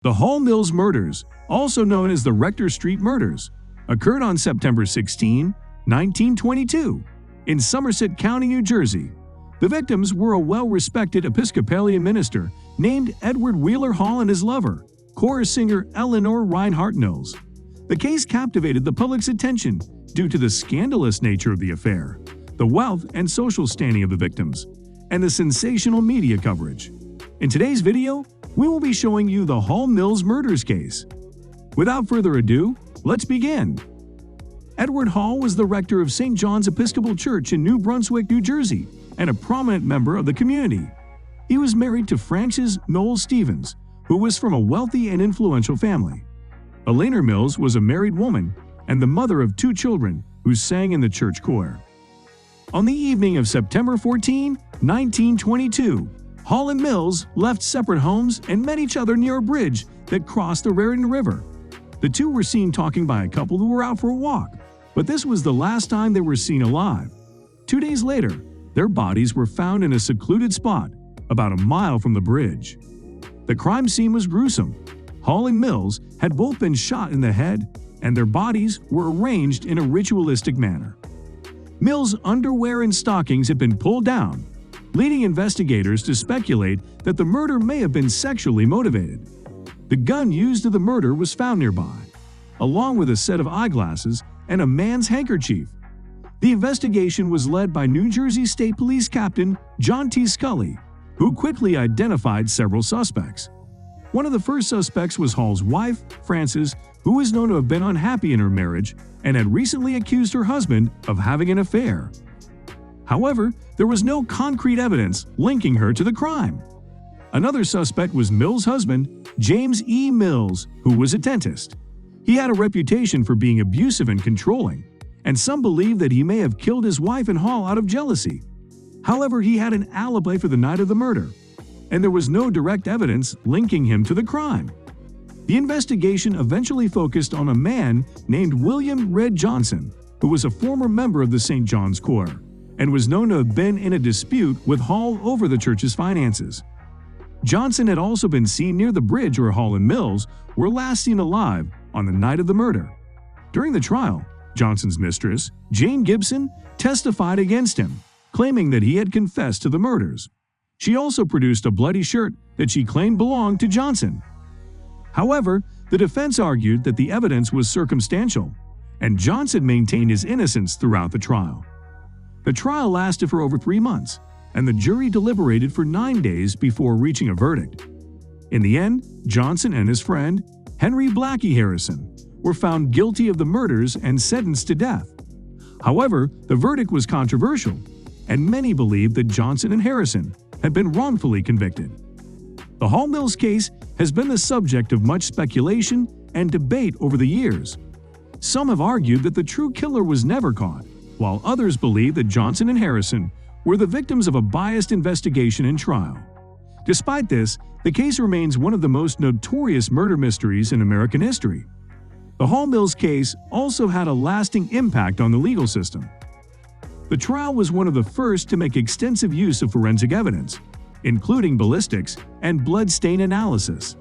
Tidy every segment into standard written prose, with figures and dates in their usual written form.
The Hall Mills murders, also known as the Rector Street murders, occurred on September 16, 1922, in Somerset County, New Jersey. The victims were a well-respected Episcopalian minister named Edward Wheeler Hall and his lover, chorus singer Eleanor Reinhardt Mills. The case captivated the public's attention due to the scandalous nature of the affair, the wealth and social standing of the victims, and the sensational media coverage. In today's video, we will be showing you the Hall Mills murders case. Without further ado, let's begin. Edward Hall was the rector of St. John's Episcopal Church in New Brunswick, New Jersey, and a prominent member of the community. He was married to Frances Knowles Stevens, who was from a wealthy and influential family. Eleanor Mills was a married woman and the mother of 2 children who sang in the church choir. On the evening of September 14, 1922, Hall and Mills left separate homes and met each other near a bridge that crossed the Raritan River. The two were seen talking by a couple who were out for a walk, but this was the last time they were seen alive. 2 days later, their bodies were found in a secluded spot about a mile from the bridge. The crime scene was gruesome. Hall and Mills had both been shot in the head, and their bodies were arranged in a ritualistic manner. Mills' underwear and stockings had been pulled down, leading investigators to speculate that the murder may have been sexually motivated. The gun used in the murder was found nearby, along with a set of eyeglasses and a man's handkerchief. The investigation was led by New Jersey State Police Captain John T. Scully, who quickly identified several suspects. One of the first suspects was Hall's wife, Frances, who was known to have been unhappy in her marriage and had recently accused her husband of having an affair. However, there was no concrete evidence linking her to the crime. Another suspect was Mills' husband, James E. Mills, who was a dentist. He had a reputation for being abusive and controlling, and some believe that he may have killed his wife and Hall out of jealousy. However, he had an alibi for the night of the murder, and there was no direct evidence linking him to the crime. The investigation eventually focused on a man named William Red Johnson, who was a former member of the St. John's Choir, and was known to have been in a dispute with Hall over the church's finances. Johnson had also been seen near the bridge where Hall and Mills were last seen alive on the night of the murder. During the trial, Johnson's mistress, Jane Gibson, testified against him, claiming that he had confessed to the murders. She also produced a bloody shirt that she claimed belonged to Johnson. However, the defense argued that the evidence was circumstantial, and Johnson maintained his innocence throughout the trial. The trial lasted for over 3 months, and the jury deliberated for 9 days before reaching a verdict. In the end, Johnson and his friend, Henry Blackie Harrison, were found guilty of the murders and sentenced to death. However, the verdict was controversial, and many believed that Johnson and Harrison had been wrongfully convicted. The Hall Mills case has been the subject of much speculation and debate over the years. Some have argued that the true killer was never caught, while others believe that Johnson and Harrison were the victims of a biased investigation and trial. Despite this, the case remains one of the most notorious murder mysteries in American history. The Hall Mills case also had a lasting impact on the legal system. The trial was one of the first to make extensive use of forensic evidence, including ballistics and blood stain analysis.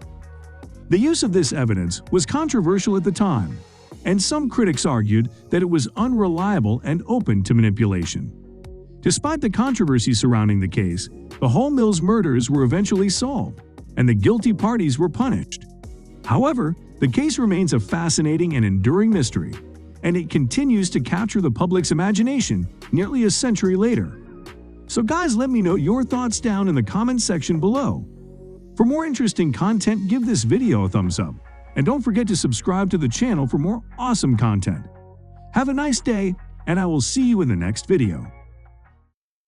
The use of this evidence was controversial at the time, and some critics argued that it was unreliable and open to manipulation. Despite the controversy surrounding the case, the Hall Mills murders were eventually solved, and the guilty parties were punished. However, the case remains a fascinating and enduring mystery, and it continues to capture the public's imagination nearly a century later. So guys, let me know your thoughts down in the comments section below. For more interesting content, give this video a thumbs up, and don't forget to subscribe to the channel for more awesome content. Have a nice day, and I will see you in the next video.